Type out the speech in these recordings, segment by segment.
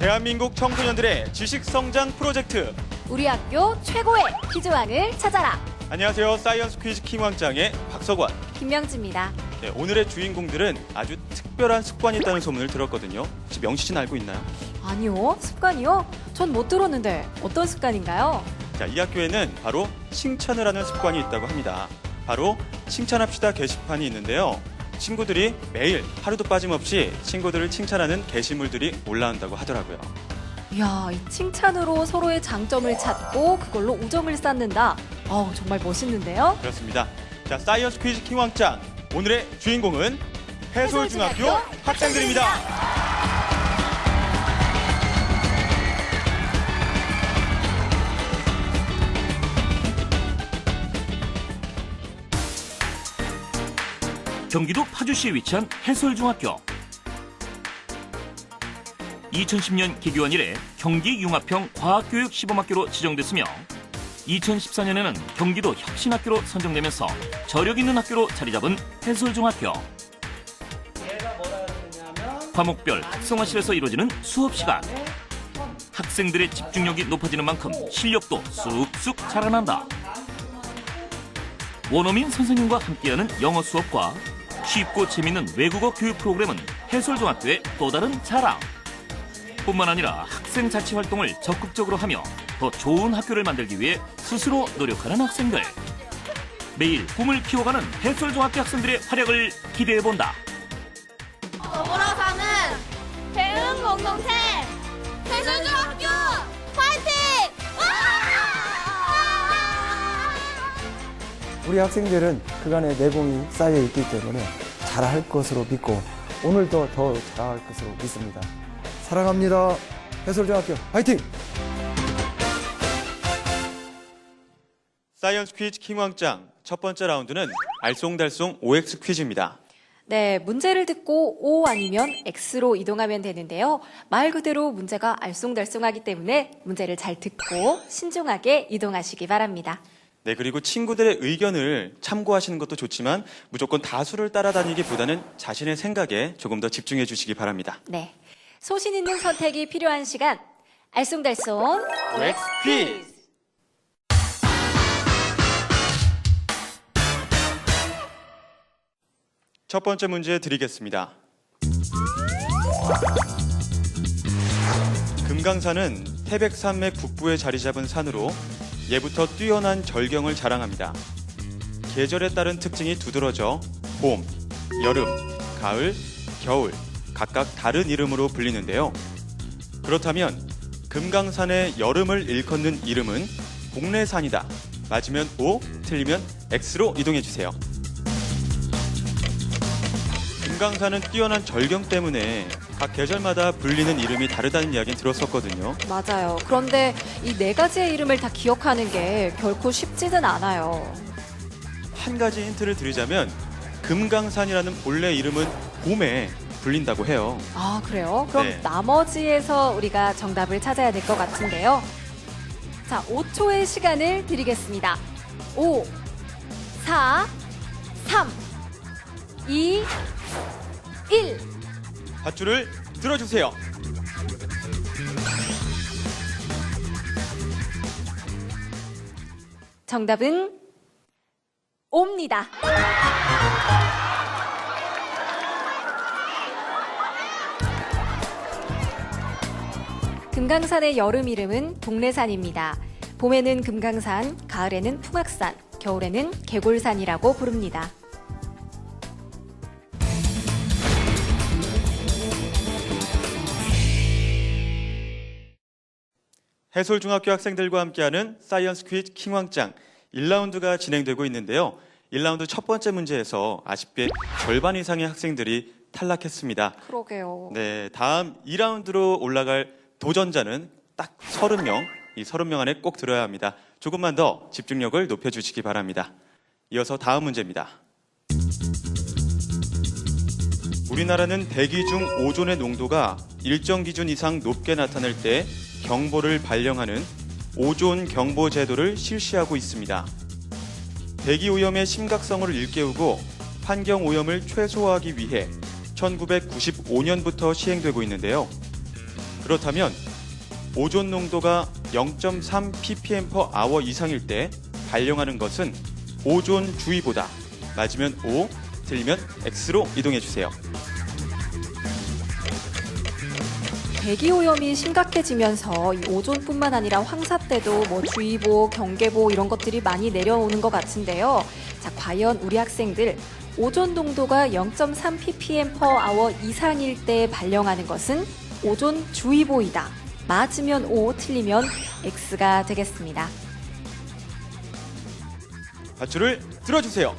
대한민국 청소년들의 지식성장 프로젝트. 우리 학교 최고의 퀴즈왕을 찾아라. 안녕하세요. 사이언스 퀴즈 킹왕짱의 박석원, 김명지입니다. 네, 오늘의 주인공들은 아주 특별한 습관이 있다는 소문을 들었거든요. 혹시 명시 씨는 알고 있나요? 아니요, 습관이요? 전 못 들었는데 어떤 습관인가요? 자, 이 학교에는 바로 칭찬을 하는 습관이 있다고 합니다. 바로 칭찬합시다 게시판이 있는데요. 친구들이 매일 하루도 빠짐없이 친구들을 칭찬하는 게시물들이 올라온다고 하더라고요. 이야, 이 칭찬으로 서로의 장점을 찾고 그걸로 우정을 쌓는다. 정말 멋있는데요? 그렇습니다. 자, 사이언스 퀴즈 킹왕짱. 오늘의 주인공은 해솔중학교 학생들입니다. 경기도 파주시에 위치한 해솔중학교. 2010년 개교한 이래 경기융합형 과학교육 시범학교로 지정됐으며 2014년에는 경기도 혁신학교로 선정되면서 저력 있는 학교로 자리 잡은 해솔중학교. 과목별 특성화실에서 이루어지는 수업 시간. 학생들의 집중력이 높아지는 만큼 실력도 쑥쑥 자라난다. 원어민 선생님과 함께하는 영어 수업과 쉽고 재밌는 외국어 교육 프로그램은 해솔중학교의 또 다른 자랑. 뿐만 아니라 학생 자치 활동을 적극적으로 하며 더 좋은 학교를 만들기 위해 스스로 노력하는 학생들. 매일 꿈을 키워가는 해솔중학교 학생들의 활약을 기대해본다. 더불어 사는 배움 공동체 해솔중학교 파이팅! 우리 학생들은 그간의 내공이 쌓여 있기 때문에 잘할 것으로 믿고 오늘도 더 잘할 것으로 믿습니다. 사랑합니다. 해솔중학교 파이팅! 사이언스 퀴즈 킹왕짱 첫 번째 라운드는 알쏭달쏭 OX 퀴즈입니다. 네, 문제를 듣고 O 아니면 X로 이동하면 되는데요. 말 그대로 문제가 알쏭달쏭하기 때문에 문제를 잘 듣고 신중하게 이동하시기 바랍니다. 네, 그리고 친구들의 의견을 참고하시는 것도 좋지만 무조건 다수를 따라다니기보다는 자신의 생각에 조금 더 집중해 주시기 바랍니다. 네, 소신 있는 선택이 필요한 시간, 알쏭달쏭 OX 퀴즈! 첫 번째 문제 드리겠습니다. 금강산은 태백산맥 북부에 자리 잡은 산으로 예부터 뛰어난 절경을 자랑합니다. 계절에 따른 특징이 두드러져 봄, 여름, 가을, 겨울 각각 다른 이름으로 불리는데요. 그렇다면 금강산의 여름을 일컫는 이름은 복례산이다. 맞으면 O, 틀리면 X로 이동해 주세요. 금강산은 뛰어난 절경 때문에 각 계절마다 불리는 이름이 다르다는 이야기는 들었었거든요. 맞아요. 그런데 이 네 가지의 이름을 다 기억하는 게 결코 쉽지는 않아요. 한 가지 힌트를 드리자면 금강산이라는 본래 이름은 봄에 불린다고 해요. 아, 그래요? 그럼 네. 나머지에서 우리가 정답을 찾아야 될 것 같은데요. 자, 5초의 시간을 드리겠습니다. 5, 4, 3, 2, 1. 밧줄을 들어주세요. 정답은 O입니다. 금강산의 여름 이름은 복례산입니다. 봄에는 금강산, 가을에는 풍악산, 겨울에는 개골산이라고 부릅니다. 해솔중학교 학생들과 함께하는 사이언스 퀴즈 킹왕짱 1라운드가 진행되고 있는데요. 1라운드 첫 번째 문제에서 아쉽게 절반 이상의 학생들이 탈락했습니다. 그러게요. 네, 다음 2라운드로 올라갈 도전자는 딱 30명, 이 30명 안에 꼭 들어야 합니다. 조금만 더 집중력을 높여주시기 바랍니다. 이어서 다음 문제입니다. 우리나라는 대기 중 오존의 농도가 일정 기준 이상 높게 나타날 때 경보를 발령하는 오존 경보 제도를 실시하고 있습니다. 대기 오염의 심각성을 일깨우고 환경 오염을 최소화하기 위해 1995년부터 시행되고 있는데요. 그렇다면 오존 농도가 0.3 ppm/h 이상일 때 발령하는 것은 오존주의보다. 맞으면 O, 틀리면 X로 이동해 주세요. 대기오염이 심각해지면서 이 오존뿐만 아니라 황사 때도 뭐 주의보, 경계보 이런 것들이 많이 내려오는 것 같은데요. 자, 과연 우리 학생들 오존 농도가 0.3 ppm/h 이상일 때 발령하는 것은 오존주의보이다. 맞으면 O, 틀리면 X가 되겠습니다. 밧줄을 들어주세요.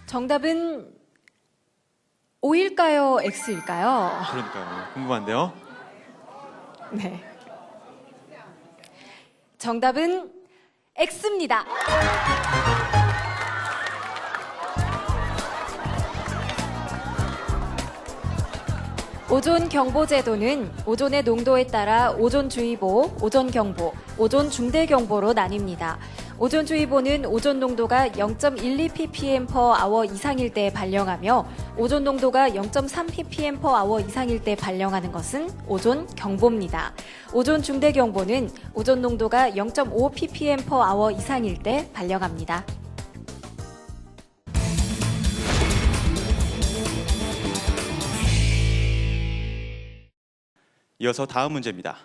정답은 O일까요? X일까요? 그러니까요. 궁금한데요. 네. 정답은 X입니다. 오존 경보 제도는 오존의 농도에 따라 오존주의보, 오존경보, 오존중대경보로 나뉩니다. 오존주의보는 오존 농도가 0.12 ppm/h 이상일 때 발령하며 오존 농도가 0.3 ppm/h 이상일 때 발령하는 것은 오존경보입니다. 오존중대경보는 오존 농도가 0.5 ppm/h 이상일 때 발령합니다. 이어서 다음 문제입니다.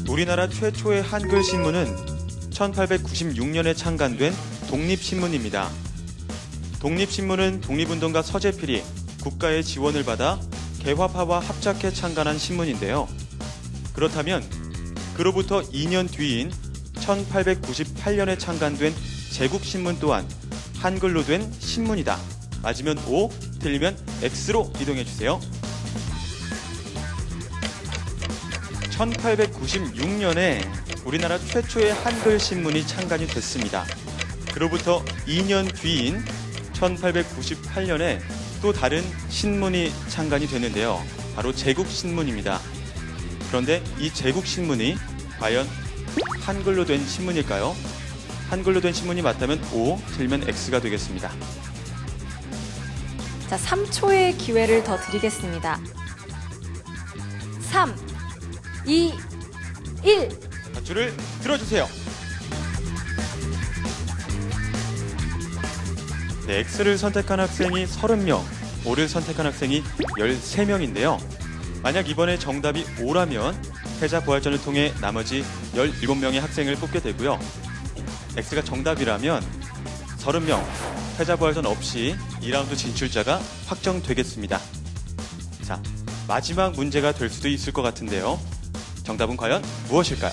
우리나라 최초의 한글 신문은 1896년에 창간된 독립신문입니다. 독립신문은 독립운동가 서재필이 국가의 지원을 받아 개화파와 합작해 창간한 신문인데요. 그렇다면 그로부터 2년 뒤인 1898년에 창간된 제국신문 또한 한글로 된 신문이다. 맞으면 O, 틀리면 X로 이동해 주세요. 1896년에 우리나라 최초의 한글 신문이 창간이 됐습니다. 그로부터 2년 뒤인 1898년에 또 다른 신문이 창간이 됐는데요. 바로 제국신문입니다. 그런데 이 제국신문이 과연 한글로 된 신문일까요? 한글로 된 신문이 맞다면 O, 틀리면 X가 되겠습니다. 자, 3초의 기회를 더 드리겠습니다. 3, 2, 1. 밧줄을 들어주세요. 네, X를 선택한 학생이 30명, O를 선택한 학생이 13명인데요. 만약 이번에 정답이 O라면 패자 부활전을 통해 나머지 17명의 학생을 뽑게 되고요. X가 정답이라면 30명, 패자 부활전 없이 2라운드 진출자가 확정되겠습니다. 자, 마지막 문제가 될 수도 있을 것 같은데요. 정답은 과연 무엇일까요?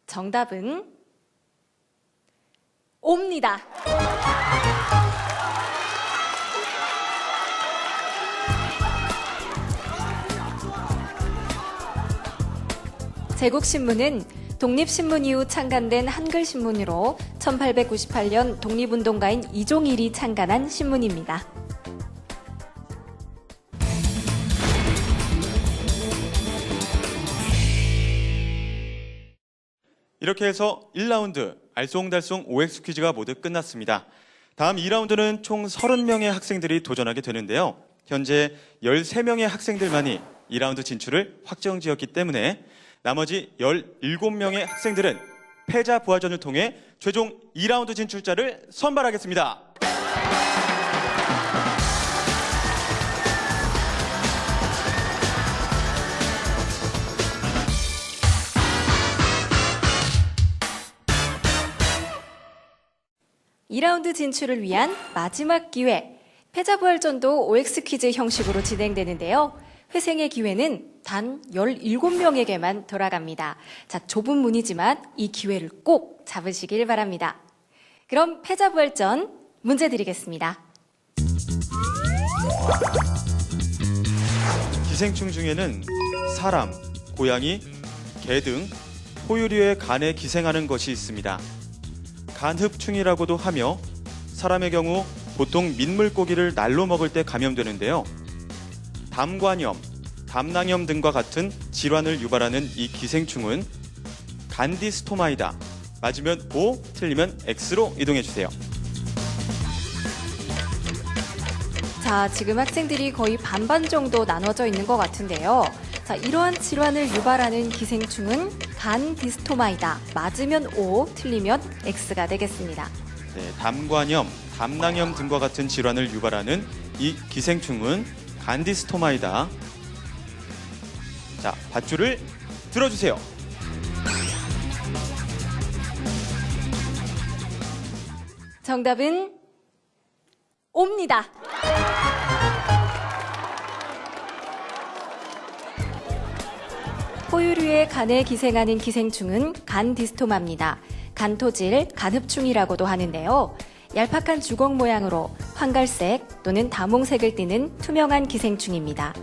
정답은 O입니다. 제국신문은 독립신문 이후 창간된 한글신문으로 1898년 독립운동가인 이종일이 창간한 신문입니다. 이렇게 해서 1라운드 알쏭달쏭 OX 퀴즈가 모두 끝났습니다. 다음 2라운드는 총 30명의 학생들이 도전하게 되는데요. 현재 13명의 학생들만이 2라운드 진출을 확정지었기 때문에 나머지 17명의 학생들은 패자 부활전을 통해 최종 2라운드 진출자를 선발하겠습니다. (2라운드) 진출을 위한 마지막 기회. 패자 부활전도 OX 퀴즈 형식으로 진행되는데요. 회생의 기회는 단 17명에게만 돌아갑니다. 자, 좁은 문이지만 이 기회를 꼭 잡으시길 바랍니다. 그럼 패자 부활전 문제 드리겠습니다. 기생충 중에는 사람, 고양이, 개 등 포유류의 간에 기생하는 것이 있습니다. 간흡충이라고도 하며 사람의 경우 보통 민물고기를 날로 먹을 때 감염되는데요. 담관염, 담낭염 등과 같은 질환을 유발하는 이 기생충은 간디스토마이다. 맞으면 O, 틀리면 X로 이동해 주세요. 자, 지금 학생들이 거의 반반 정도 나눠져 있는 것 같은데요. 자, 이러한 질환을 유발하는 기생충은 간디스토마이다. 맞으면 O, 틀리면 X가 되겠습니다. 네, 담관염, 담낭염 등과 같은 질환을 유발하는 이 기생충은 간디스토마이다. 자, 밧줄을 들어주세요. 정답은 O입니다. 포유류의 간에 기생하는 기생충은 간디스토마입니다. 간토질, 간흡충이라고도 하는데요. 얄팍한 주걱 모양으로 황갈색 또는 다몽색을 띠는 투명한 기생충입니다.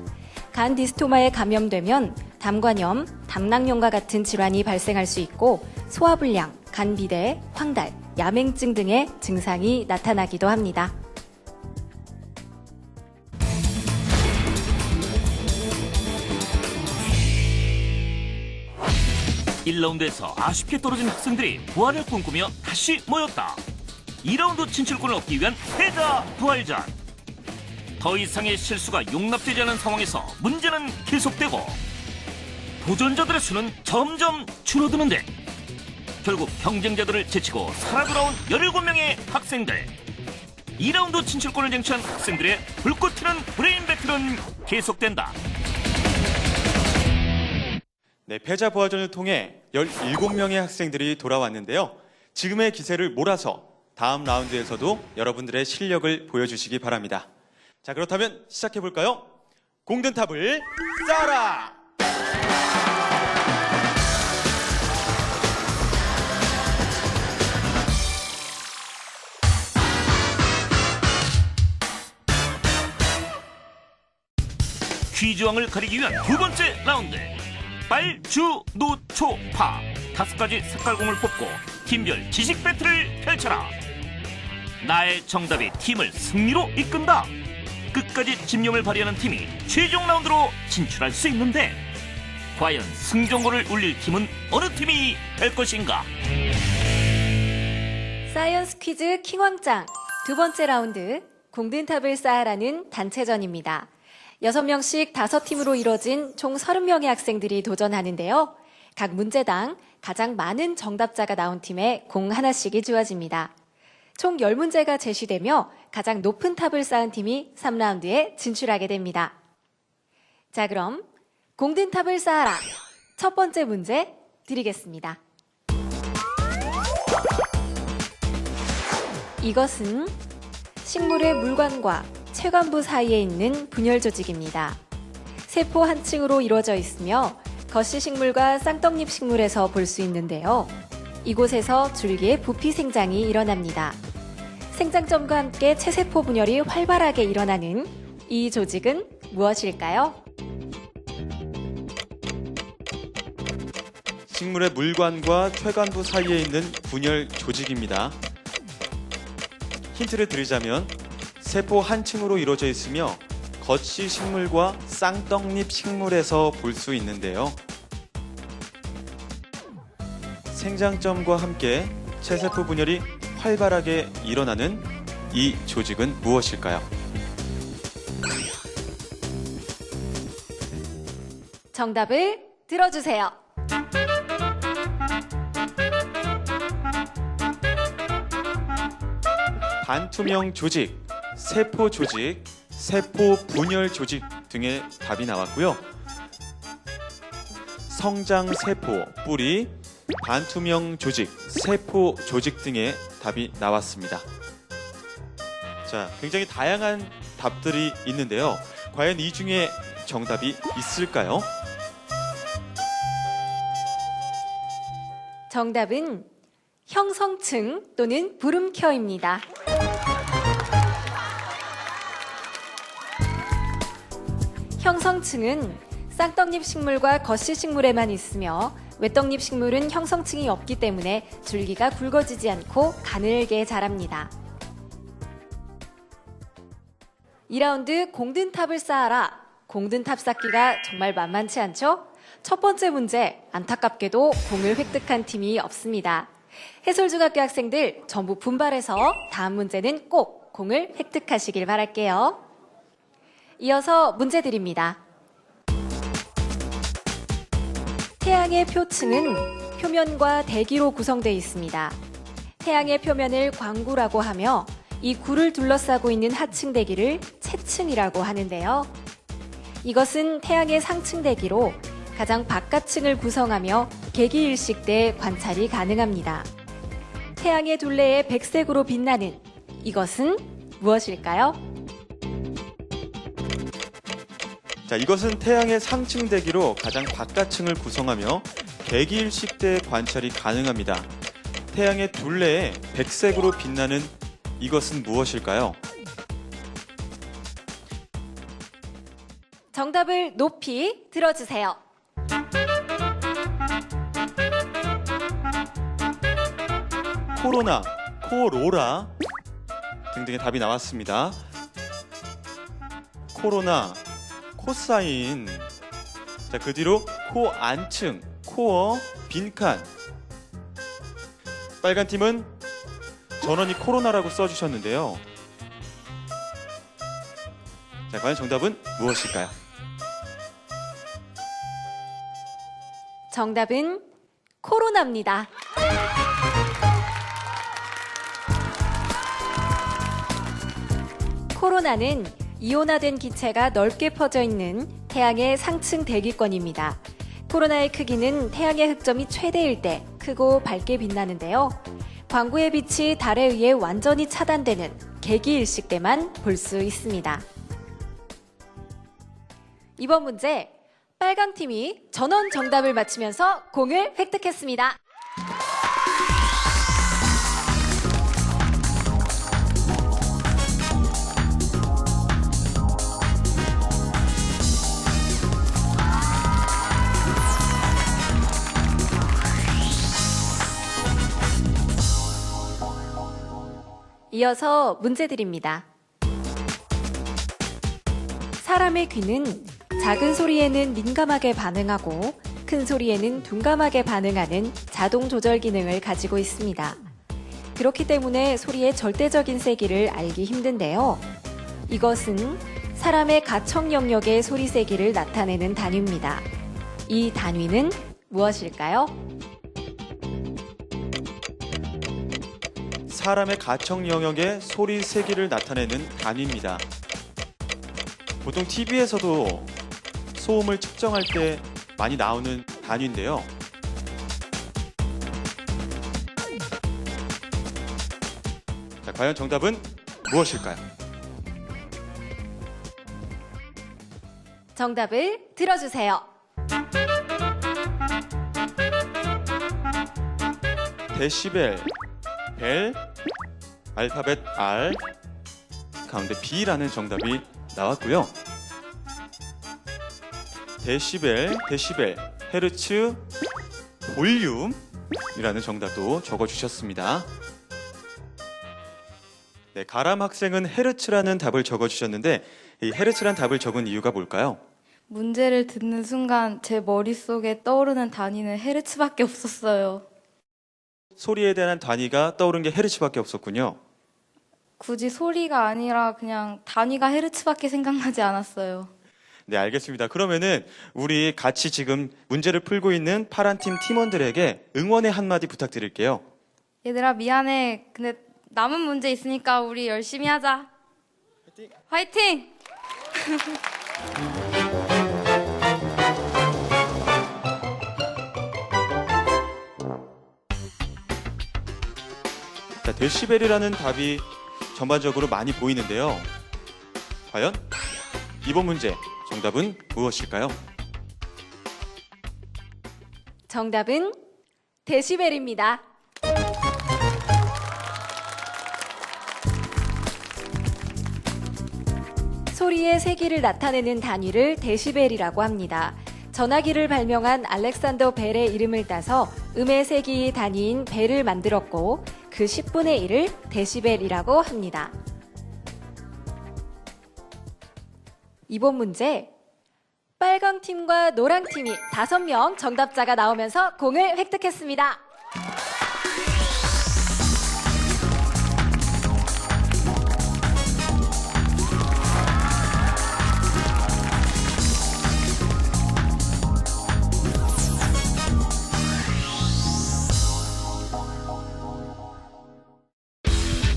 간디스토마에 감염되면 담관염, 담낭염과 같은 질환이 발생할 수 있고 소화불량, 간비대, 황달, 야맹증 등의 증상이 나타나기도 합니다. (1라운드에서) 아쉽게 떨어진 학생들이 부활을 꿈꾸며 다시 모였다. 2라운드 진출권을 얻기 위한 패자 부활전. 더 이상의 실수가 용납되지 않은 상황에서 문제는 계속되고 도전자들의 수는 점점 줄어드는데 결국 경쟁자들을 제치고 살아 돌아온 17명의 학생들. 2라운드 진출권을 쟁취한 학생들의 불꽃 튀는 브레인 배틀은 계속된다. 네, 패자 부활전을 통해 17명의 학생들이 돌아왔는데요. 지금의 기세를 몰아서 다음 라운드에서도 여러분들의 실력을 보여주시기 바랍니다. 자, 그렇다면 시작해볼까요? 공든탑을 쌓아라! 퀴즈왕을 가리기 위한 두 번째 라운드. 빨주노초파 5가지 색깔공을 뽑고 팀별 지식 배틀을 펼쳐라. 나의 정답이 팀을 승리로 이끈다. 끝까지 집념을 발휘하는 팀이 최종 라운드로 진출할 수 있는데 과연 승전고를 울릴 팀은 어느 팀이 될 것인가? 사이언스 퀴즈 킹왕짱 두 번째 라운드 공든탑을 쌓아라는 단체전입니다. 6명씩 5팀으로 이뤄진 총 30명의 학생들이 도전하는데요. 각 문제당 가장 많은 정답자가 나온 팀에 공 하나씩이 주어집니다. 총 10문제가 제시되며 가장 높은 탑을 쌓은 팀이 3라운드에 진출하게 됩니다. 자, 그럼 공든탑을 쌓아라. 첫 번째 문제 드리겠습니다. 이것은 식물의 물관과 체관부 사이에 있는 분열 조직입니다. 세포 한 층으로 이루어져 있으며 겉시 식물과 쌍떡잎 식물에서 볼 수 있는데요. 이곳에서 줄기의 부피 생장이 일어납니다. 생장점과 함께 체세포 분열이 활발하게 일어나는 이 조직은 무엇일까요? 식물의 물관과 최관부 사이에 있는 분열 조직입니다. 힌트를 드리자면 세포 한 층으로 이루어져 있으며 겉시 식물과 쌍떡잎 식물에서 볼 수 있는데요. 생장점과 함께 체세포 분열이 활발하게 일어나는 이 조직은 무엇일까요? 정답을 들어주세요. 반투명 조직, 세포 조직, 세포 분열 조직 등의 답이 나왔고요. 성장 세포, 뿌리, 반투명 조직, 세포 조직 등의 답이 나왔습니다. 자, 굉장히 다양한 답들이 있는데요. 과연 이 중에 정답이 있을까요? 정답은 형성층 또는 부름켜입니다. 형성층은 쌍떡잎 식물과 겉시 식물에만 있으며 외떡잎 식물은 형성층이 없기 때문에 줄기가 굵어지지 않고 가늘게 자랍니다. 2라운드 공든탑을 쌓아라. 공든 탑쌓기가 정말 만만치 않죠? 첫 번째 문제, 안타깝게도 공을 획득한 팀이 없습니다. 해솔중학교 학생들 전부 분발해서 다음 문제는 꼭 공을 획득하시길 바랄게요. 이어서 문제 드립니다. 태양의 표층은 표면과 대기로 구성되어 있습니다. 태양의 표면을 광구라고 하며 이 구를 둘러싸고 있는 하층 대기를 채층이라고 하는데요. 이것은 태양의 상층 대기로 가장 바깥층을 구성하며 개기일식 때 관찰이 가능합니다. 태양의 둘레에 백색으로 빛나는 이것은 무엇일까요? 자, 이것은 태양의 상층 대기로 가장 바깥층을 구성하며 개기일식 때 관찰이 가능합니다. 태양의 둘레에 백색으로 빛나는 이것은 무엇일까요? 정답을 높이 들어주세요. 코로나, 코로라 등등의 답이 나왔습니다. 코로나, 코사인, 자, 그 뒤로 코 안층, 코어, 빈칸. 빨간 팀은 전원이 코로나라고 써주셨는데요. 자, 과연 정답은 무엇일까요? 정답은 코로나입니다. 코로나는 이온화된 기체가 넓게 퍼져 있는 태양의 상층 대기권입니다. 코로나의 크기는 태양의 흑점이 최대일 때 크고 밝게 빛나는데요. 광구의 빛이 달에 의해 완전히 차단되는 개기일식 때만 볼 수 있습니다. 이번 문제, 빨강 팀이 전원 정답을 맞추면서 공을 획득했습니다. 이어서 문제 드립니다. 사람의 귀는 작은 소리에는 민감하게 반응하고 큰 소리에는 둔감하게 반응하는 자동 조절 기능을 가지고 있습니다. 그렇기 때문에 소리의 절대적인 세기를 알기 힘든데요. 이것은 사람의 가청 영역의 소리 세기를 나타내는 단위입니다. 이 단위는 무엇일까요? 사람의 가청 영역의 소리 세기를 나타내는 단위입니다. 보통 TV에서도 소음을 측정할 때 많이 나오는 단위인데요. 자, 과연 정답은 무엇일까요? 정답을 들어주세요. 데시벨, 벨, 알파벳 R, 가운데 B라는 정답이 나왔고요. 데시벨, 헤르츠, 볼륨이라는 정답도 적어주셨습니다. 네, 가람 학생은 헤르츠라는 답을 적어주셨는데 이 헤르츠란 답을 적은 이유가 뭘까요? 문제를 듣는 순간 제 머릿속에 떠오르는 단위는 헤르츠밖에 없었어요. 소리에 대한 단위가 떠오른 게 헤르츠밖에 없었군요. 굳이 소리가 아니라 그냥 단위가 헤르츠밖에 생각나지 않았어요. 네, 알겠습니다. 그러면은 우리 같이 지금 문제를 풀고 있는 파란팀 팀원들에게 응원의 한마디 부탁드릴게요. 얘들아 미안해. 근데 남은 문제 있으니까 우리 열심히 하자. 화이팅! 자, 데시벨이라는 답이 전반적으로 많이 보이는데요. 과연 이번 문제 정답은 무엇일까요? 정답은 데시벨입니다. 소리의 세기를 나타내는 단위를 데시벨이라고 합니다. 전화기를 발명한 알렉산더 벨의 이름을 따서 음의 세기 단위인 벨을 만들었고 그 10분의 1을 데시벨이라고 합니다. 이번 문제, 빨강 팀과 노랑 팀이 5명 정답자가 나오면서 공을 획득했습니다.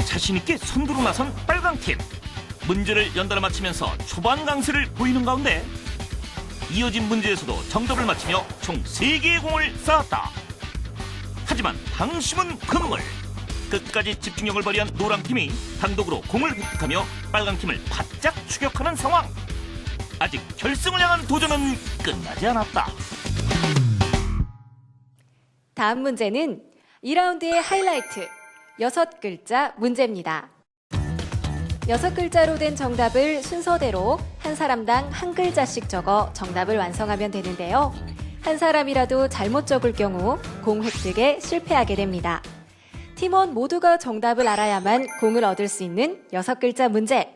자신있게 선두로 나선 빨강팀. 문제를 연달아 맞히면서 초반 강세를 보이는 가운데 이어진 문제에서도 정답을 맞히며 총 3개의 공을 쌓았다. 하지만 방심은 금물. 끝까지 집중력을 발휘한 노랑팀이 단독으로 공을 획득하며 빨강팀을 바짝 추격하는 상황. 아직 결승을 향한 도전은 끝나지 않았다. 다음 문제는 2라운드의 하이라이트 6글자 문제입니다. 6글자로 된 정답을 순서대로 한 사람당 한 글자씩 적어 정답을 완성하면 되는데요. 한 사람이라도 잘못 적을 경우 공 획득에 실패하게 됩니다. 팀원 모두가 정답을 알아야만 공을 얻을 수 있는 6글자 문제.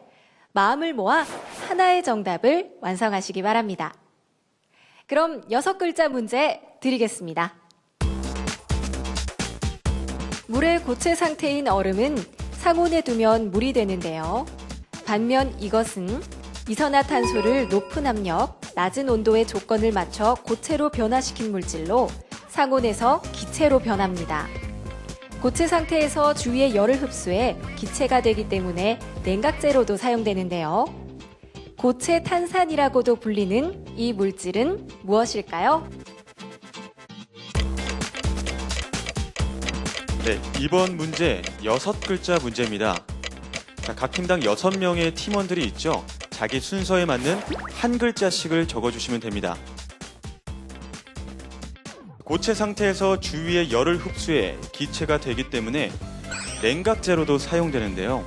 마음을 모아 하나의 정답을 완성하시기 바랍니다. 그럼 6글자 문제 드리겠습니다. 물의 고체 상태인 얼음은 상온에 두면 물이 되는데요. 반면 이것은 이산화탄소를 높은 압력, 낮은 온도의 조건을 맞춰 고체로 변화시킨 물질로 상온에서 기체로 변합니다. 고체 상태에서 주위의 열을 흡수해 기체가 되기 때문에 냉각제로도 사용되는데요. 고체 탄산이라고도 불리는 이 물질은 무엇일까요? 네, 이번 문제 6글자 문제입니다. 자, 각 팀당 6명의 팀원들이 있죠. 자기 순서에 맞는 한 글자씩을 적어주시면 됩니다. 고체 상태에서 주위의 열을 흡수해 기체가 되기 때문에 냉각제로도 사용되는데요.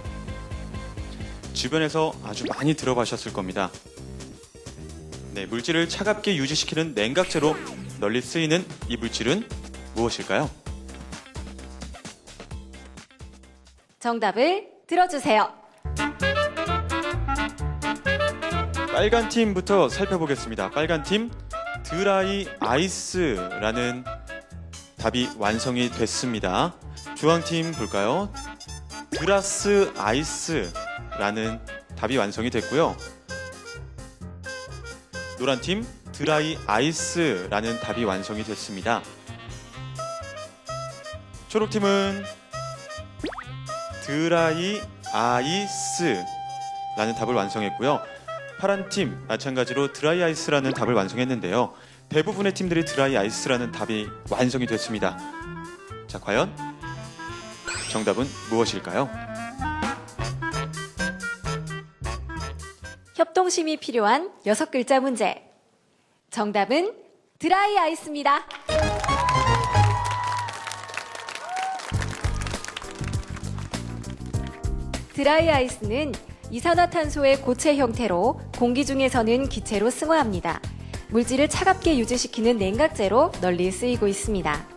주변에서 아주 많이 들어보셨을 겁니다. 네, 물질을 차갑게 유지시키는 냉각제로 널리 쓰이는 이 물질은 무엇일까요? 정답을 들어주세요. 빨간 팀부터 살펴보겠습니다. 빨간 팀 드라이 아이스라는 답이 완성이 됐습니다. 주황 팀 볼까요? 드라스 아이스라는 답이 완성이 됐고요. 노란 팀 드라이 아이스라는 답이 완성이 됐습니다. 초록 팀은 드라이 아이스라는 답을 완성했고요. 파란 팀 마찬가지로 드라이 아이스라는 답을 완성했는데요. 대부분의 팀들이 드라이 아이스라는 답이 완성이 됐습니다. 자, 과연 정답은 무엇일까요? 협동심이 필요한 6글자 문제. 정답은 드라이 아이스입니다. 드라이 아이스는 이산화탄소의 고체 형태로 공기 중에서는 기체로 승화합니다. 물질을 차갑게 유지시키는 냉각제로 널리 쓰이고 있습니다.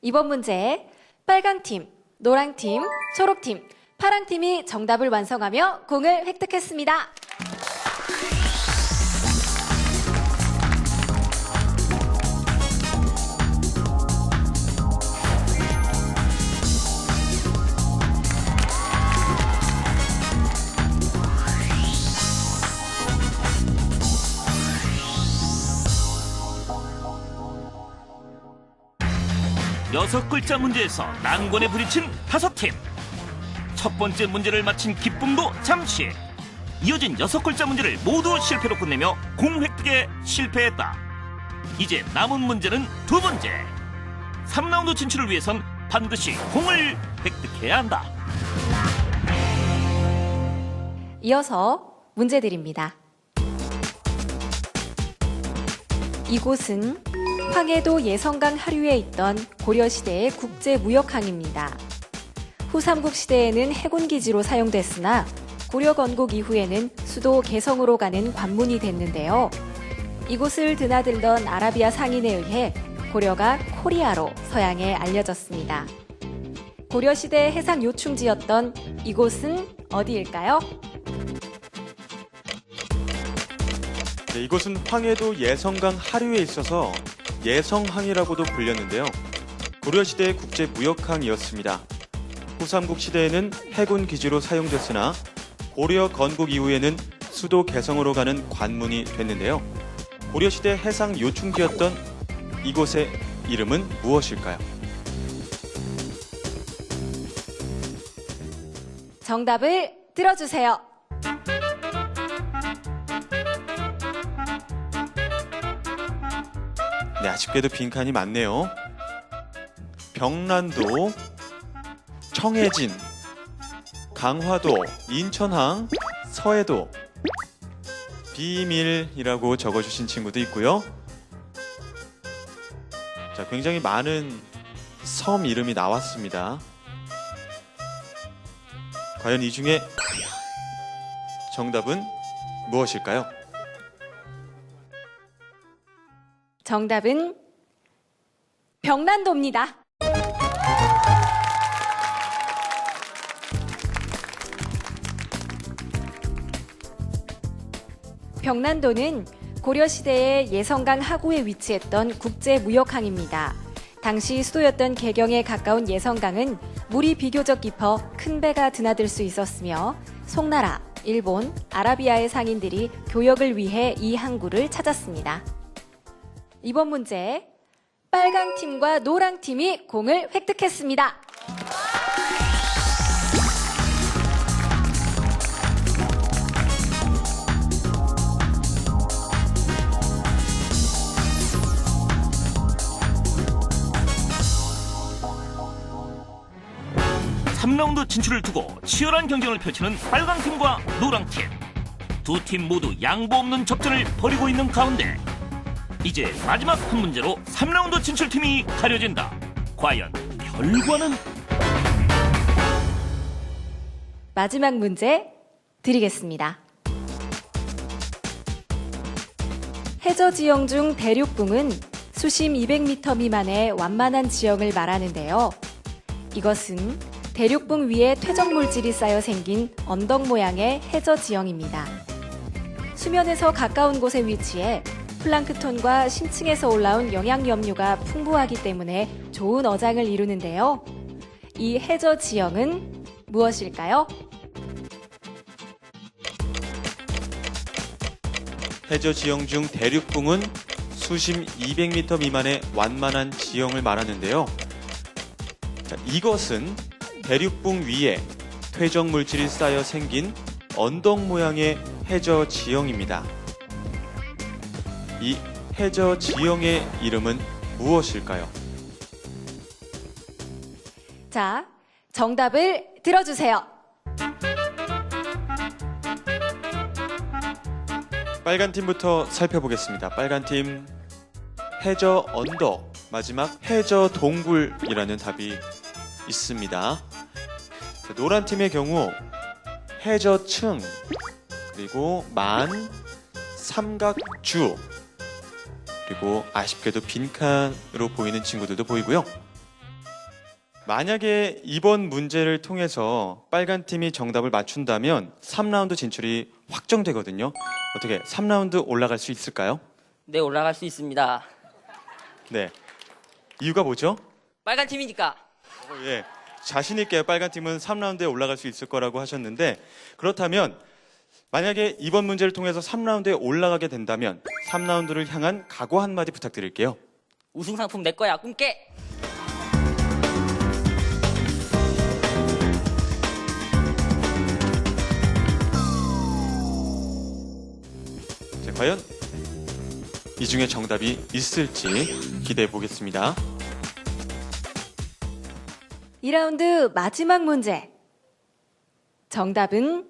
이번 문제 빨강팀, 노랑팀, 초록팀, 파랑팀이 정답을 완성하며 공을 획득했습니다. 여섯 글자 문제에서 난관에 부딪힌 5팀. 첫 번째 문제를 마친 기쁨도 잠시. 이어진 6글자 문제를 모두 실패로 끝내며 공 획득에 실패했다. 이제 남은 문제는 2번째. 3라운드 진출을 위해선 반드시 공을 획득해야 한다. 이어서 문제 드립니다. 이곳은 황해도 예성강 하류에 있던 고려시대의 국제무역항입니다. 후삼국시대에는 해군기지로 사용됐으나 고려 건국 이후에는 수도 개성으로 가는 관문이 됐는데요. 이곳을 드나들던 아라비아 상인에 의해 고려가 코리아로 서양에 알려졌습니다. 고려시대 해상 요충지였던 이곳은 어디일까요? 네, 이곳은 황해도 예성강 하류에 있어서 예성항이라고도 불렸는데요. 고려시대의 국제무역항이었습니다. 후삼국 시대에는 해군 기지로 사용됐으나 고려 건국 이후에는 수도 개성으로 가는 관문이 됐는데요. 고려시대 해상 요충지였던 이곳의 이름은 무엇일까요? 정답을 들어주세요. 네, 아쉽게도 빈칸이 많네요. 병란도, 청해진, 강화도, 인천항, 서해도, 비밀이라고 적어주신 친구도 있고요. 자, 굉장히 많은 섬 이름이 나왔습니다. 과연 이 중에 정답은 무엇일까요? 정답은 병란도입니다. 병란도는 고려시대의 예성강 하구에 위치했던 국제무역항입니다. 당시 수도였던 개경에 가까운 예성강은 물이 비교적 깊어 큰 배가 드나들 수 있었으며 송나라, 일본, 아라비아의 상인들이 교역을 위해 이 항구를 찾았습니다. 이번 문제, 빨강 팀과 노랑 팀이 공을 획득했습니다. 삼 3라운드 진출을 두고 치열한 경쟁을 펼치는 빨강팀과 노랑팀. 두 팀 모두 양보 없는 접전을 벌이고 있는 가운데 이제 마지막 한 문제로 3라운드 진출팀이 가려진다. 과연 결과는? 마지막 문제 드리겠습니다. 해저 지형 중 대륙붕은 수심 200m 미만의 완만한 지형을 말하는데요. 이것은 대륙붕 위에 퇴적 물질이 쌓여 생긴 언덕 모양의 해저 지형입니다. 수면에서 가까운 곳에 위치해 플랑크톤과 심층에서 올라온 영양염류가 풍부하기 때문에 좋은 어장을 이루는데요. 이 해저 지형은 무엇일까요? 해저 지형 중 대륙붕은 수심 200m 미만의 완만한 지형을 말하는데요. 자, 이것은 대륙붕 위에 퇴적 물질이 쌓여 생긴 언덕 모양의 해저 지형입니다. 이 해저 지형의 이름은 무엇일까요? 자, 정답을 들어주세요. 빨간 팀부터 살펴보겠습니다. 빨간 팀 해저 언덕, 마지막 해저 동굴이라는 답이 있습니다. 노란 팀의 경우 해저층, 그리고 만, 삼각주, 그리고 아쉽게도 빈칸으로 보이는 친구들도 보이고요. 만약에 이번 문제를 통해서 빨간 팀이 정답을 맞춘다면 3라운드 진출이 확정되거든요. 어떻게 3라운드 올라갈 수 있을까요? 네, 올라갈 수 있습니다. 네. 이유가 뭐죠? 빨간 팀이니까. 예. 자신 있게 빨간 팀은 3라운드에 올라갈 수 있을 거라고 하셨는데, 그렇다면 만약에 이번 문제를 통해서 3라운드에 올라가게 된다면 3라운드를 향한 각오 한마디 부탁드릴게요. 우승 상품 내 거야, 꿈깨. 자, 과연 이 중에 정답이 있을지 기대해 보겠습니다. 2라운드 마지막 문제. 정답은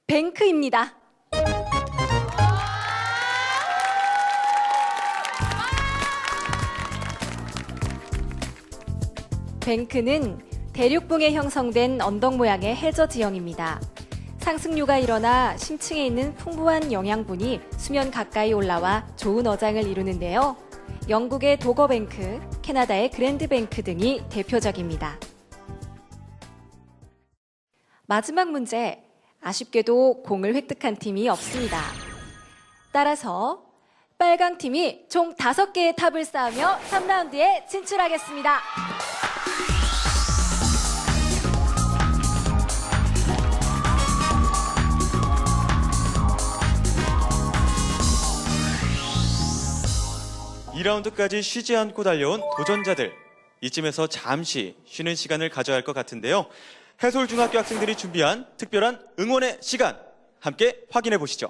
뱅크입니다. 뱅크는 대륙붕에 형성된 언덕 모양의 해저 지형입니다. 상승류가 일어나 심층에 있는 풍부한 영양분이 수면 가까이 올라와 좋은 어장을 이루는데요. 영국의 도거뱅크, 캐나다의 그랜드뱅크 등이 대표적입니다. 마지막 문제, 아쉽게도 공을 획득한 팀이 없습니다. 따라서 빨강 팀이 총 5개의 탑을 쌓으며 3라운드에 진출하겠습니다. (2라운드까지) 쉬지 않고 달려온 도전자들, 이쯤에서 잠시 쉬는 시간을 가져야 할 것 같은데요. 해솔중학교 학생들이 준비한 특별한 응원의 시간, 함께 확인해 보시죠.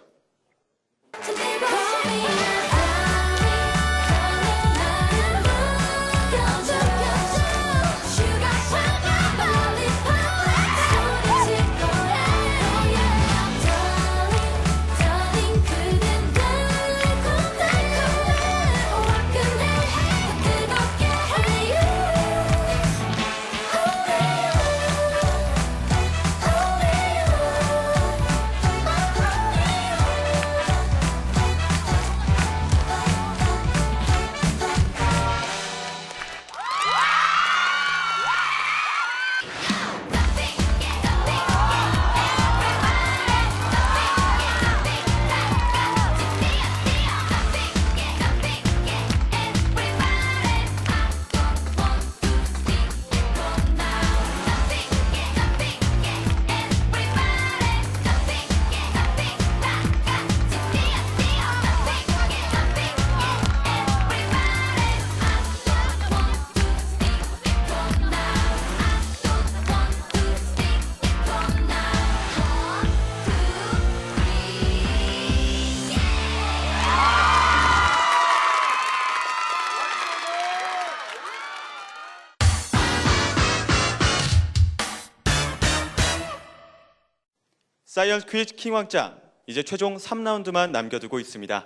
사이언스 퀴즈 킹왕짱, 이제 최종 3라운드만 남겨두고 있습니다.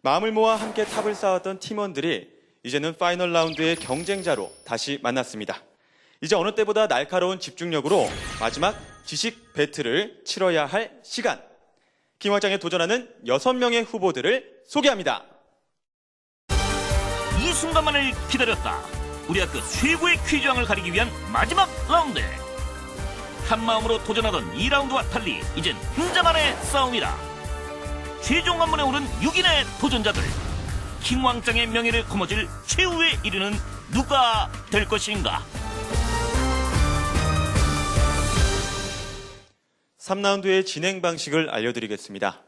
마음을 모아 함께 탑을 쌓았던 팀원들이 이제는 파이널 라운드의 경쟁자로 다시 만났습니다. 이제 어느 때보다 날카로운 집중력으로 마지막 지식 배틀을 치러야 할 시간. 킹왕짱에 도전하는 6명의 후보들을 소개합니다. 이 순간만을 기다렸다. 우리 학교 최고의 퀴즈왕을 가리기 위한 마지막 라운드. 한 마음으로 도전하던 2라운드와 달리 이젠 혼자만의 싸움이다. 최종 관문에 오른 6인의 도전자들. 킹왕짱의 명예를 거머쥘 최후의 1위는 누가 될 것인가? 3라운드의 진행 방식을 알려드리겠습니다.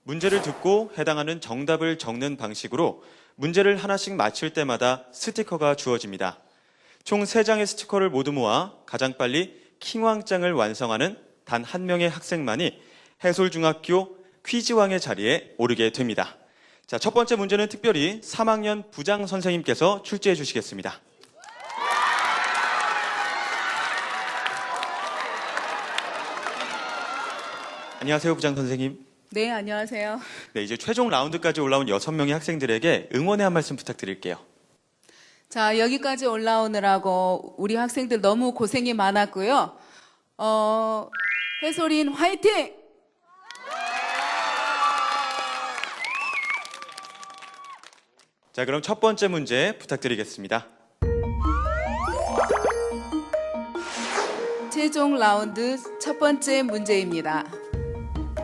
문제를 듣고 해당하는 정답을 적는 방식으로 문제를 하나씩 맞힐 때마다 스티커가 주어집니다. 총 3장의 스티커를 모두 모아 가장 빨리 킹왕짱을 완성하는 단 한 명의 학생만이 해솔중학교 퀴즈왕의 자리에 오르게 됩니다. 자, 첫 번째 문제는 특별히 3학년 부장 선생님께서 출제해 주시겠습니다. 안녕하세요, 부장 선생님. 네, 안녕하세요. 네, 이제 최종 라운드까지 올라온 6명의 학생들에게 응원의 한 말씀 부탁드릴게요. 자, 여기까지 올라오느라고 우리 학생들 너무 고생이 많았고요. 해솔인 화이팅! 자, 그럼 첫 번째 문제 부탁드리겠습니다. 최종 라운드 첫 번째 문제입니다.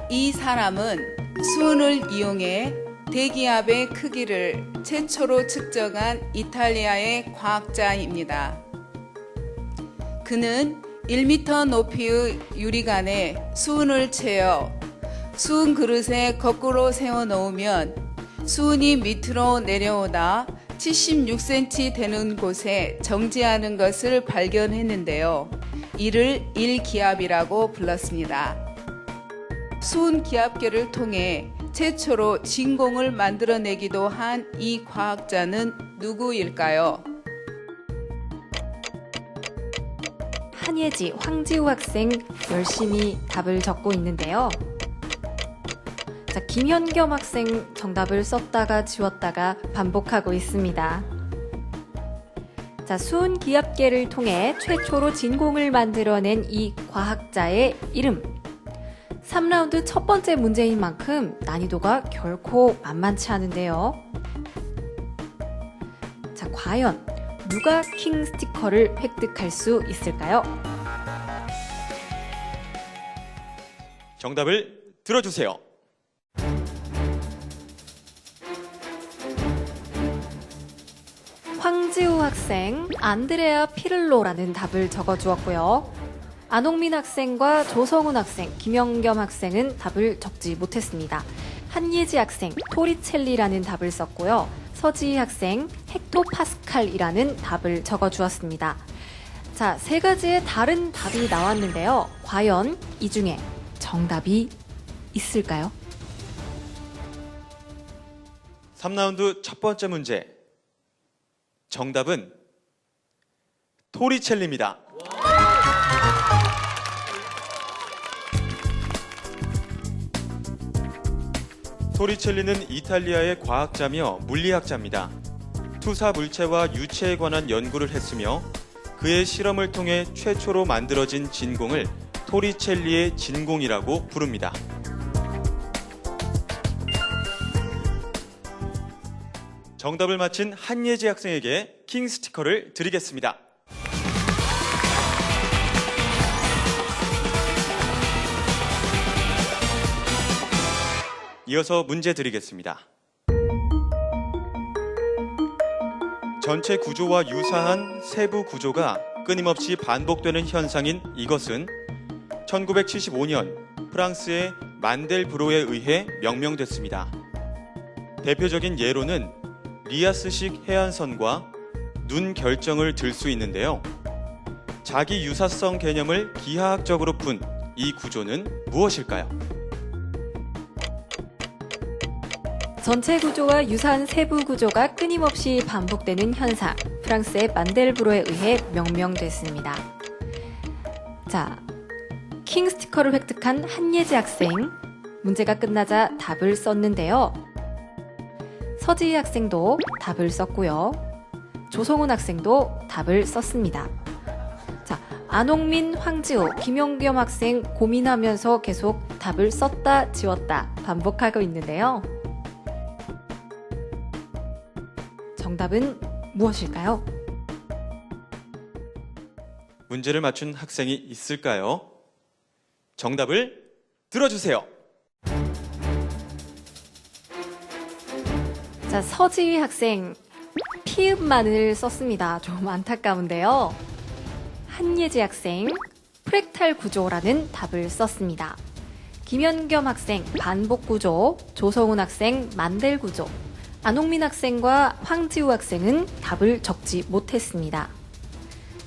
이 사람은 수은을 이용해 대기압의 크기를 최초로 측정한 이탈리아의 과학자입니다. 그는 1m 높이의 유리관에 수은을 채워 수은 그릇에 거꾸로 세워 놓으면 수은이 밑으로 내려오다 76cm 되는 곳에 정지하는 것을 발견했는데요. 이를 1기압이라고 불렀습니다. 수은 기압계를 통해 최초로 진공을 만들어내기도 한 이 과학자는 누구일까요? 한예지, 황지우 학생 열심히 답을 적고 있는데요. 자, 김현겸 학생 정답을 썼다가 지웠다가 반복하고 있습니다. 자, 수은 기압계를 통해 최초로 진공을 만들어낸 이 과학자의 이름. 3라운드 첫 번째 문제인 만큼 난이도가 결코 만만치 않은데요. 자, 과연 누가 킹 스티커를 획득할 수 있을까요? 정답을 들어주세요. 황지우 학생, 안드레아 피를로라는 답을 적어주었고요. 안홍민 학생과 조성훈 학생, 김영겸 학생은 답을 적지 못했습니다. 한예지 학생, 토리첼리라는 답을 썼고요. 서지희 학생, 헥토파스칼이라는 답을 적어주었습니다. 자, 세 가지의 다른 답이 나왔는데요. 과연 이 중에 정답이 있을까요? 3라운드 첫 번째 문제. 정답은 토리첼리입니다. 토리첼리는 이탈리아의 과학자며 물리학자입니다. 투사 물체와 유체에 관한 연구를 했으며 그의 실험을 통해 최초로 만들어진 진공을 토리첼리의 진공이라고 부릅니다. 정답을 맞힌 한예지 학생에게 킹 스티커를 드리겠습니다. 이어서 문제 드리겠습니다. 전체 구조와 유사한 세부 구조가 끊임없이 반복되는 현상인 이것은 1975년 프랑스의 만델브로에 의해 명명됐습니다. 대표적인 예로는 리아스식 해안선과 눈 결정을 들 수 있는데요. 자기 유사성 개념을 기하학적으로 푼 이 구조는 무엇일까요? 전체 구조와 유사한 세부 구조가 끊임없이 반복되는 현상, 프랑스의 만델브로에 의해 명명됐습니다. 자, 킹 스티커를 획득한 한예지 학생, 문제가 끝나자 답을 썼는데요. 서지희 학생도 답을 썼고요. 조성훈 학생도 답을 썼습니다. 자, 안홍민, 황지우, 김용겸 학생 고민하면서 계속 답을 썼다 지웠다 반복하고 있는데요. 정답은 무엇일까요? 문제를 맞춘 학생이 있을까요? 정답을 들어주세요. 자, 서지희 학생 피읍만을 썼습니다. 좀 안타까운데요. 한예지 학생 프랙탈 구조라는 답을 썼습니다. 김연겸 학생 반복 구조, 조성훈 학생 만델 구조, 안홍민 학생과 황지우 학생은 답을 적지 못했습니다.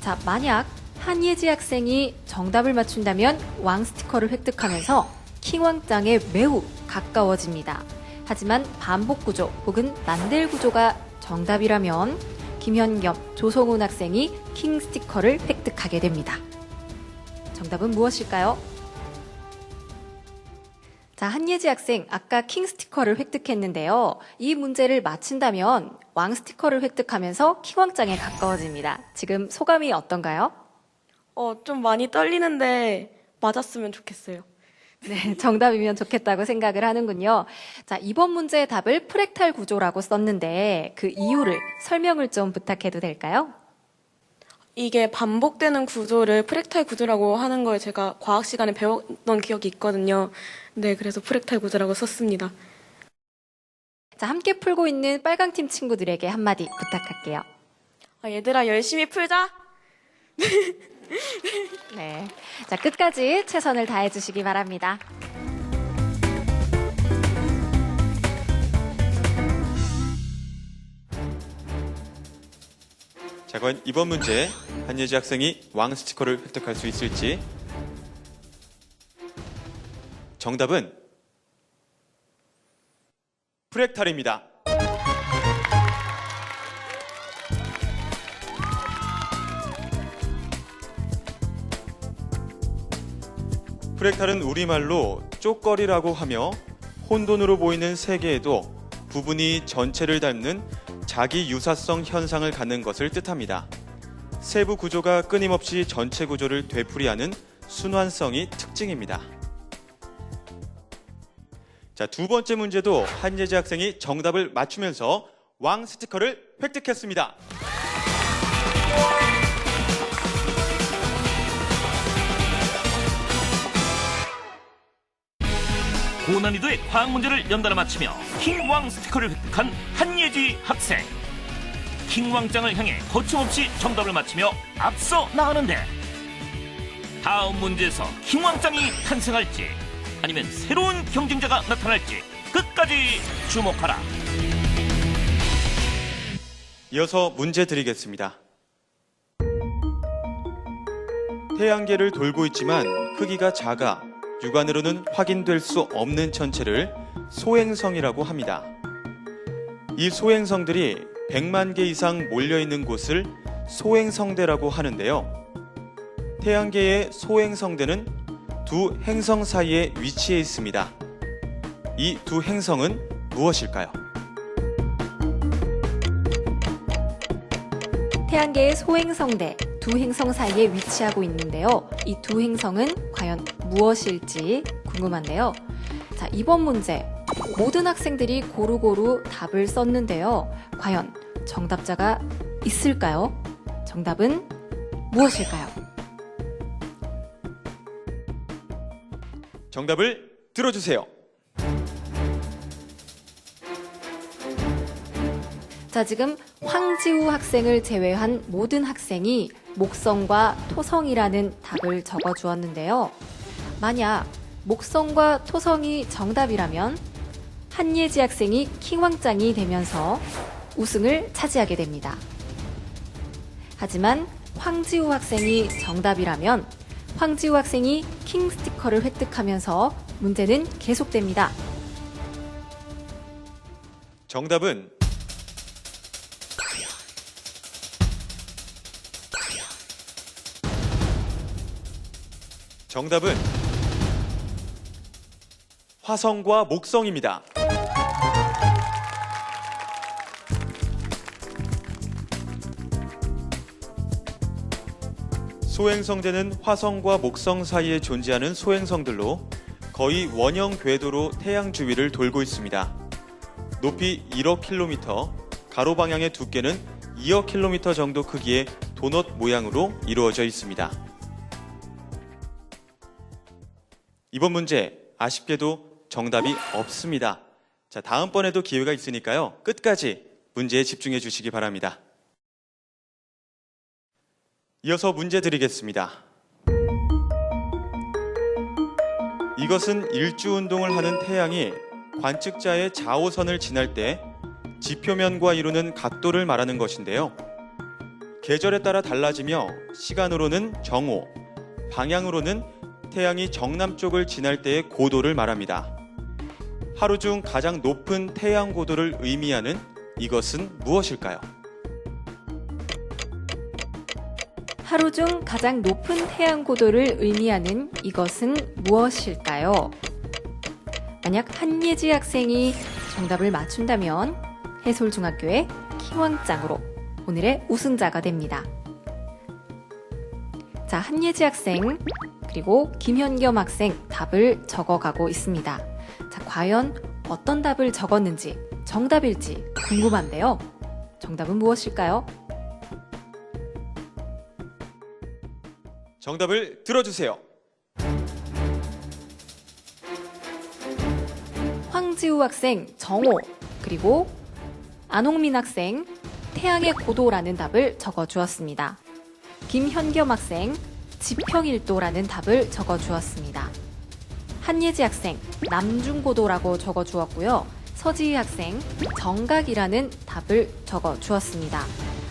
자, 만약 한예지 학생이 정답을 맞춘다면 왕 스티커를 획득하면서 킹왕짱에 매우 가까워집니다. 하지만 반복 구조 혹은 만델 구조가 정답이라면 김현겸, 조성훈 학생이 킹 스티커를 획득하게 됩니다. 정답은 무엇일까요? 자, 한예지 학생 아까 킹 스티커를 획득했는데요. 이 문제를 맞힌다면 왕 스티커를 획득하면서 킹왕짱에 가까워집니다. 지금 소감이 어떤가요? 좀 많이 떨리는데 맞았으면 좋겠어요. 네, 정답이면 좋겠다고 생각을 하는군요. 자, 이번 문제의 답을 프랙탈 구조라고 썼는데 그 이유를 설명을 좀 부탁해도 될까요? 이게 반복되는 구조를 프랙탈 구조라고 하는 걸 제가 과학 시간에 배웠던 기억이 있거든요. 네, 그래서 프랙탈 구조라고 썼습니다. 자, 함께 풀고 있는 빨강팀 친구들에게 한마디 부탁할게요. 얘들아, 열심히 풀자! 네. 자, 끝까지 최선을 다해주시기 바랍니다. 자, 과연 이번 문제 한예지 학생이 왕 스티커를 획득할 수 있을지. 정답은 프랙탈입니다. 프랙탈은 우리말로 쪽거리라고 하며 혼돈으로 보이는 세계에도 부분이 전체를 닮는 자기 유사성 현상을 갖는 것을 뜻합니다. 세부 구조가 끊임없이 전체 구조를 되풀이하는 순환성이 특징입니다. 자, 두 번째 문제도 한예지 학생이 정답을 맞추면서 왕 스티커를 획득했습니다. 고난이도의 과학 문제를 연달아 맞히며 킹왕 스티커를 획득한 한예지 학생. 킹왕짱을 향해 거침없이 정답을 맞히며 앞서 나가는데 다음 문제에서 킹왕짱이 탄생할지 아니면 새로운 경쟁자가 나타날지 끝까지 주목하라. 이어서 문제 드리겠습니다. 태양계를 돌고 있지만 크기가 작아 육안으로는 확인될 수 없는 천체를 소행성이라고 합니다. 이 소행성들이 100만 개 이상 몰려있는 곳을 소행성대라고 하는데요. 태양계의 소행성대는 두 행성 사이에 위치해 있습니다. 이 두 행성은 무엇일까요? 태양계의 소행성대 두 행성 사이에 위치하고 있는데요. 이 두 행성은 과연 무엇일지 궁금한데요. 자, 이번 문제 모든 학생들이 고루고루 답을 썼는데요. 과연 정답자가 있을까요? 정답은 무엇일까요? 정답을 들어주세요. 자, 지금 황지우 학생을 제외한 모든 학생이 목성과 토성이라는 답을 적어 주었는데요. 만약 목성과 토성이 정답이라면 한예지 학생이 킹왕짱이 되면서 우승을 차지하게 됩니다. 하지만 황지우 학생이 정답이라면 황지우 학생이 킹 스티커를 획득하면서 문제는 계속됩니다. 정답은 화성과 목성입니다. 소행성대는 화성과 목성 사이에 존재하는 소행성들로 거의 원형 궤도로 태양 주위를 돌고 있습니다. 높이 1억 킬로미터, 가로 방향의 두께는 2억 킬로미터 정도 크기의 도넛 모양으로 이루어져 있습니다. 이번 문제 아쉽게도 정답이 없습니다. 자, 다음번에도 기회가 있으니까요. 끝까지 문제에 집중해 주시기 바랍니다. 이어서 문제 드리겠습니다. 이것은 일주운동을 하는 태양이 관측자의 좌우선을 지날 때 지표면과 이루는 각도를 말하는 것인데요. 계절에 따라 달라지며 시간으로는 정오, 방향으로는 태양이 정남쪽을 지날 때의 고도를 말합니다. 하루 중 가장 높은 태양 고도를 의미하는 이것은 무엇일까요? 하루 중 가장 높은 태양 고도를 의미하는 이것은 무엇일까요? 만약 한예지 학생이 정답을 맞춘다면 해솔중학교의 킹왕짱으로 오늘의 우승자가 됩니다. 자, 한예지 학생 그리고 김현겸 학생 답을 적어가고 있습니다. 자, 과연 어떤 답을 적었는지 정답일지 궁금한데요. 정답은 무엇일까요? 정답을 들어주세요. 황지우 학생 정오 그리고 안홍민 학생 태양의 고도라는 답을 적어주었습니다. 김현겸 학생 지평일도라는 답을 적어주었습니다. 한예지 학생 남중고도라고 적어주었고요. 서지희 학생 정각이라는 답을 적어주었습니다.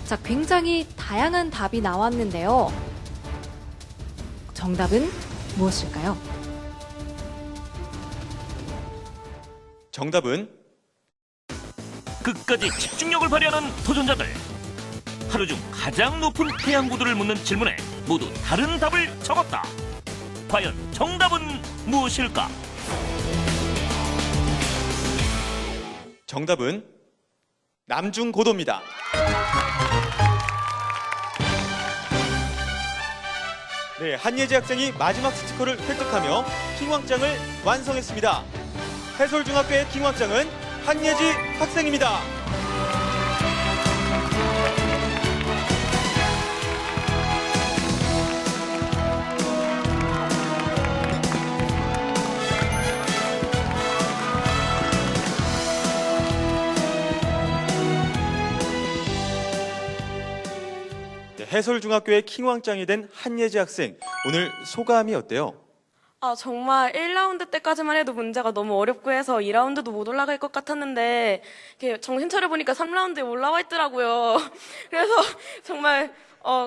자, 굉장히 다양한 답이 나왔는데요. 정답은 무엇일까요? 정답은 끝까지 집중력을 발휘하는 도전자들. 하루 중 가장 높은 태양 고도를 묻는 질문에 모두 다른 답을 적었다. 과연 정답은 무엇일까? 정답은 남중고도입니다. 네, 한예지 학생이 마지막 스티커를 획득하며 킹왕짱을 완성했습니다. 해솔중학교의 킹왕짱은 한예지 학생입니다. 해솔중학교의 킹왕짱이 된 한예지 학생, 오늘 소감이 어때요? 정말 1라운드 때까지만 해도 문제가 너무 어렵고 해서 2라운드도 못 올라갈 것 같았는데 이렇게 정신 차려보니까 3라운드에 올라와 있더라고요. 그래서 정말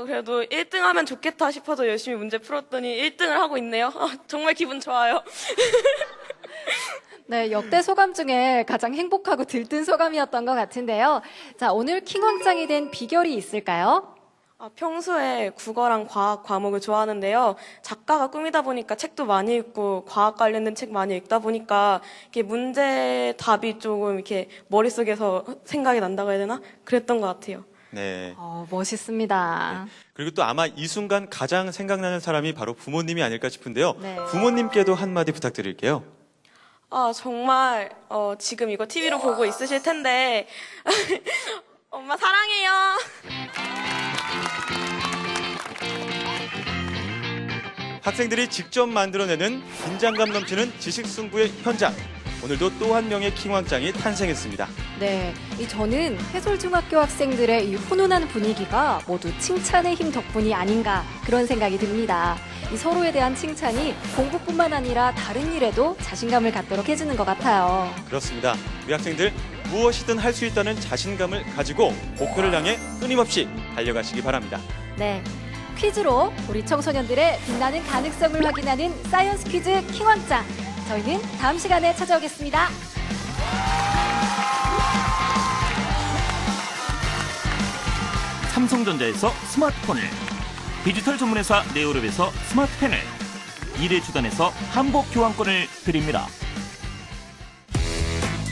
그래도 1등 하면 좋겠다 싶어서 열심히 문제 풀었더니 1등을 하고 있네요. 정말 기분 좋아요. 네, 역대 소감 중에 가장 행복하고 들뜬 소감이었던 것 같은데요. 자, 오늘 킹왕짱이 된 비결이 있을까요? 평소에 국어랑 과학 과목을 좋아하는데요. 작가가 꿈이다 보니까 책도 많이 읽고 과학 관련된 책 많이 읽다 보니까 이렇게 문제 답이 조금 이렇게 머릿속에서 생각이 난다고 해야 되나? 그랬던 것 같아요. 네. 멋있습니다. 그리고 또 아마 이 순간 가장 생각나는 사람이 바로 부모님이 아닐까 싶은데요. 네. 부모님께도 한마디 부탁드릴게요. 정말 지금 이거 TV로 보고 있으실 텐데 엄마 사랑해요. 학생들이 직접 만들어내는 긴장감 넘치는 지식 승부의 현장. 오늘도 또 한 명의 킹왕짱이 탄생했습니다. 네, 저는 해솔중학교 학생들의 이 훈훈한 분위기가 모두 칭찬의 힘 덕분이 아닌가 그런 생각이 듭니다. 이 서로에 대한 칭찬이 공부뿐만 아니라 다른 일에도 자신감을 갖도록 해주는 것 같아요. 그렇습니다. 우리 학생들 무엇이든 할 수 있다는 자신감을 가지고 목표를 향해 끊임없이 달려가시기 바랍니다. 네, 퀴즈로 우리 청소년들의 빛나는 가능성을 확인하는 사이언스 퀴즈 킹왕짱. 저희는 다음 시간에 찾아오겠습니다. 삼성전자에서 스마트폰을, 디지털 전문회사 네오랩에서 스마트펜을, 이레주단에서 한복 교환권을 드립니다.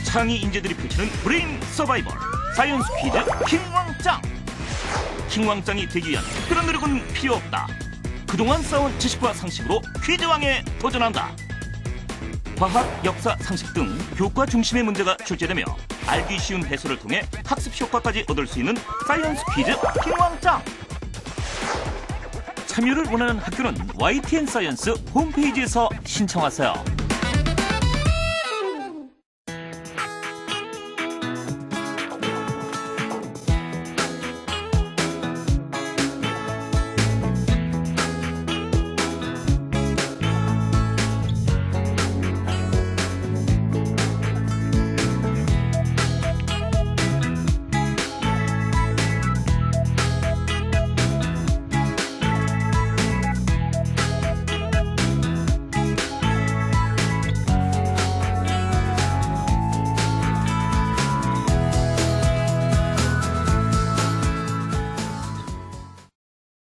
창의 인재들이 펼치는 브레인 서바이벌 사이언스 퀴즈 킹왕짱. 킹왕짱이 되기 위한 특별한 노력은 필요 없다. 그동안 쌓은 지식과 상식으로 퀴즈왕에 도전한다. 과학, 역사, 상식 등 교과 중심의 문제가 출제되며 알기 쉬운 해설을 통해 학습 효과까지 얻을 수 있는 사이언스 퀴즈 킹왕짱. 참여를 원하는 학교는 YTN 사이언스 홈페이지에서 신청하세요.